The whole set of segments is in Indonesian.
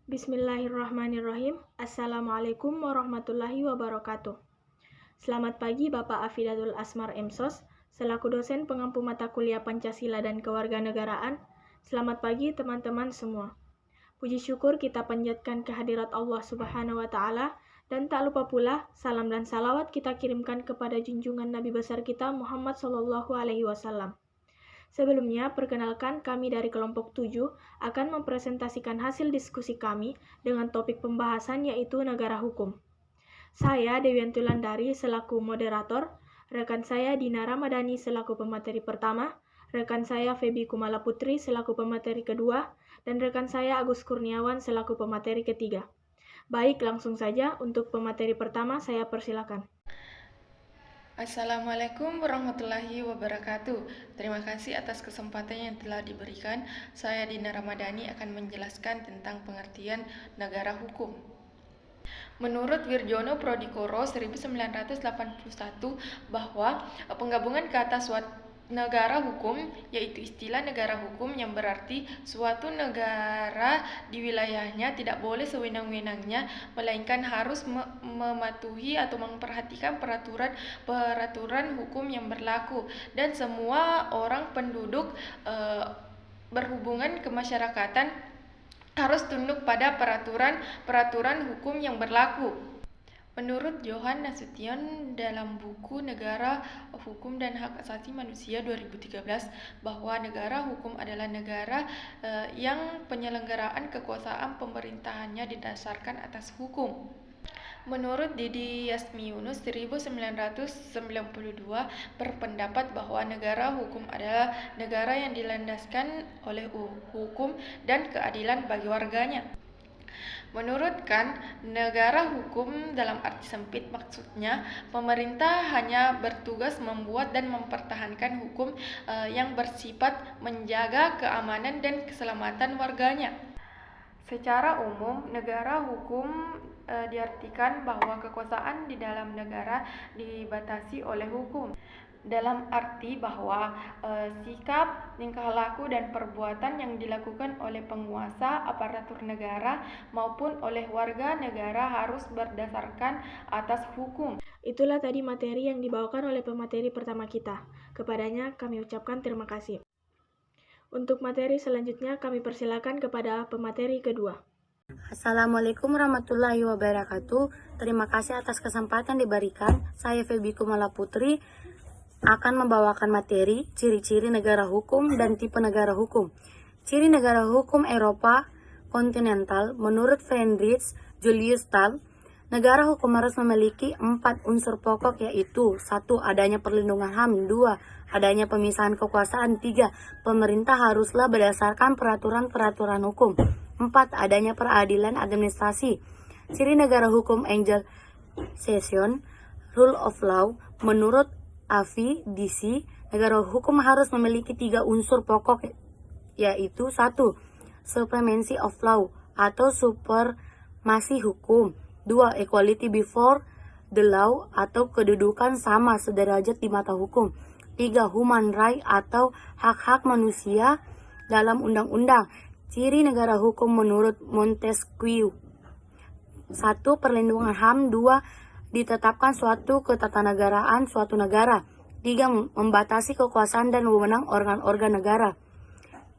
Bismillahirrahmanirrahim. Assalamualaikum warahmatullahi wabarakatuh. Selamat pagi Bapak Afidatul Asmar MSOS, selaku dosen pengampu mata kuliah Pancasila dan Kewarganegaraan. Selamat pagi teman-teman semua. Puji syukur kita panjatkan kehadirat Allah Subhanahu wa Ta'ala, dan tak lupa pula salam dan salawat kita kirimkan kepada junjungan Nabi besar kita Muhammad SAW. Sebelumnya, perkenalkan kami dari kelompok 7 akan mempresentasikan hasil diskusi kami dengan topik pembahasan yaitu negara hukum. Saya Dewianti Landari selaku moderator, rekan saya Dina Ramadhani selaku pemateri pertama, rekan saya Febi Kumala Putri selaku pemateri kedua, dan rekan saya Agus Kurniawan selaku pemateri ketiga. Baik, langsung saja untuk pemateri pertama saya persilakan. Assalamualaikum warahmatullahi wabarakatuh. Terima kasih atas kesempatan yang telah diberikan. Saya Dina Ramadhani akan menjelaskan tentang pengertian negara hukum. Menurut Wirjono Prodikoro 1981 bahwa penggabungan kata suatu negara hukum yaitu istilah negara hukum yang berarti suatu negara di wilayahnya tidak boleh sewenang-wenangnya melainkan harus mematuhi atau memperhatikan peraturan hukum yang berlaku, dan semua orang penduduk berhubungan kemasyarakatan harus tunduk pada peraturan hukum yang berlaku. Menurut Johan Nasution dalam buku Negara, Hukum dan Hak Asasi Manusia 2013 bahwa negara hukum adalah negara yang penyelenggaraan kekuasaan pemerintahannya didasarkan atas hukum. Menurut Didi Yasmi Yunus 1992 berpendapat bahwa negara hukum adalah negara yang dilandaskan oleh hukum dan keadilan bagi warganya. Menurut Kant, negara hukum dalam arti sempit maksudnya pemerintah hanya bertugas membuat dan mempertahankan hukum yang bersifat menjaga keamanan dan keselamatan warganya. Secara umum, negara hukum diartikan bahwa kekuasaan di dalam negara dibatasi oleh hukum, dalam arti bahwa sikap, tingkah laku, dan perbuatan yang dilakukan oleh penguasa, aparatur negara, maupun oleh warga negara harus berdasarkan atas hukum. Itulah tadi materi yang dibawakan oleh pemateri pertama kita. Kepadanya kami ucapkan terima kasih. Untuk materi selanjutnya kami persilakan kepada pemateri kedua. Assalamualaikum warahmatullahi wabarakatuh. Terima kasih atas kesempatan diberikan. Saya Febi Kumala Putri akan membawakan materi ciri-ciri negara hukum dan tipe negara hukum. Ciri negara hukum Eropa kontinental menurut Friedrich Julius Stahl, negara hukum harus memiliki 4 unsur pokok yaitu 1. Adanya perlindungan HAM, 2. Adanya pemisahan kekuasaan, 3. Pemerintah haruslah berdasarkan peraturan-peraturan hukum, 4. Adanya peradilan administrasi. Ciri negara hukum Angel Session Rule of Law menurut Avi DC, negara hukum harus memiliki 3 unsur pokok yaitu 1. Supremacy of law atau supremasi hukum, 2. Equality before the law atau kedudukan sama sederajat di mata hukum, 3. Human right atau hak-hak manusia dalam undang-undang. Ciri negara hukum menurut Montesquieu: 1. Perlindungan HAM, 2. Ditetapkan suatu ketatanegaraan suatu negara, 3. Membatasi kekuasaan dan wewenang organ-organ negara.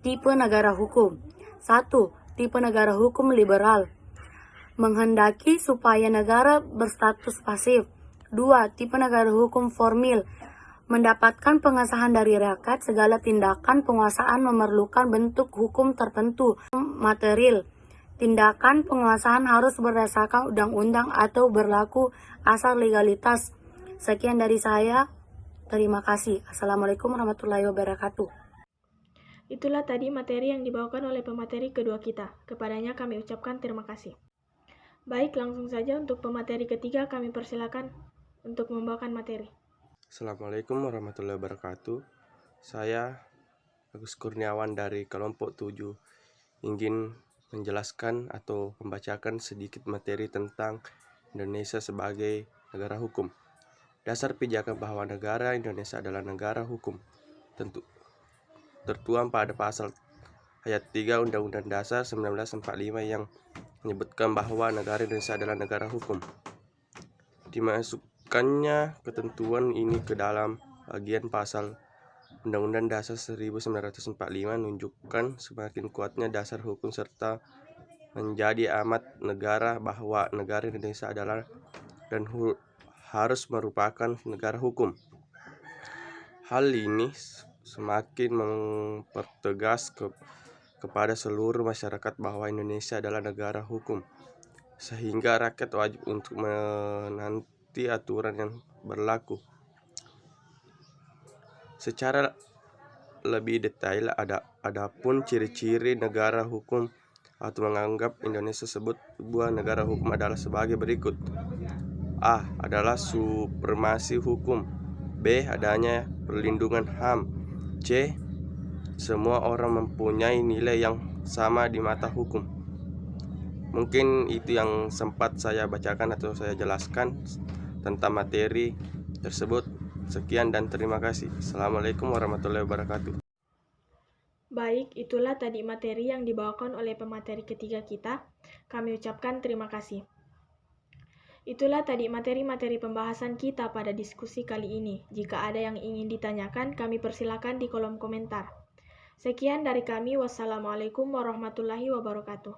Tipe negara hukum: 1. Tipe negara hukum liberal, menghendaki supaya negara berstatus pasif. 2. Tipe negara hukum formil, mendapatkan pengesahan dari rakyat. Segala tindakan penguasaan memerlukan bentuk hukum tertentu. Material, tindakan penguasaan harus berdasarkan undang-undang atau berlaku asal legalitas. Sekian dari saya. Terima kasih. Assalamualaikum warahmatullahi wabarakatuh. Itulah tadi materi yang dibawakan oleh pemateri kedua kita. Kepadanya kami ucapkan terima kasih. Baik, langsung saja untuk pemateri ketiga kami persilakan untuk membawakan materi. Assalamualaikum warahmatullahi wabarakatuh. Saya Agus Kurniawan dari kelompok 7 ingin menjelaskan atau membacakan sedikit materi tentang Indonesia sebagai negara hukum. Dasar pijakan bahwa negara Indonesia adalah negara hukum tentu tertuang pada pasal ayat 3 Undang-Undang Dasar 1945 yang menyebutkan bahwa negara Indonesia adalah negara hukum. Dimasukkannya ketentuan ini ke dalam bagian pasal Undang-Undang Dasar 1945 menunjukkan semakin kuatnya dasar hukum serta menjadi amat negara bahwa negara Indonesia adalah dan harus merupakan negara hukum. Hal ini semakin mempertegas kepada seluruh masyarakat bahwa Indonesia adalah negara hukum, sehingga rakyat wajib untuk menanti aturan yang berlaku. Secara lebih detail, adapun ciri-ciri negara hukum atau menganggap Indonesia sebuah negara hukum adalah sebagai berikut. A. Adalah supremasi hukum. B. Adanya perlindungan HAM. C. Semua orang mempunyai nilai yang sama di mata hukum. Mungkin itu yang sempat saya bacakan atau saya jelaskan tentang materi tersebut. Sekian dan terima kasih. Assalamualaikum warahmatullahi wabarakatuh. Baik, itulah tadi materi yang dibawakan oleh pemateri ketiga kita. Kami ucapkan terima kasih. Itulah tadi materi-materi pembahasan kita pada diskusi kali ini. Jika ada yang ingin ditanyakan, kami persilakan di kolom komentar. Sekian dari kami. Wassalamualaikum warahmatullahi wabarakatuh.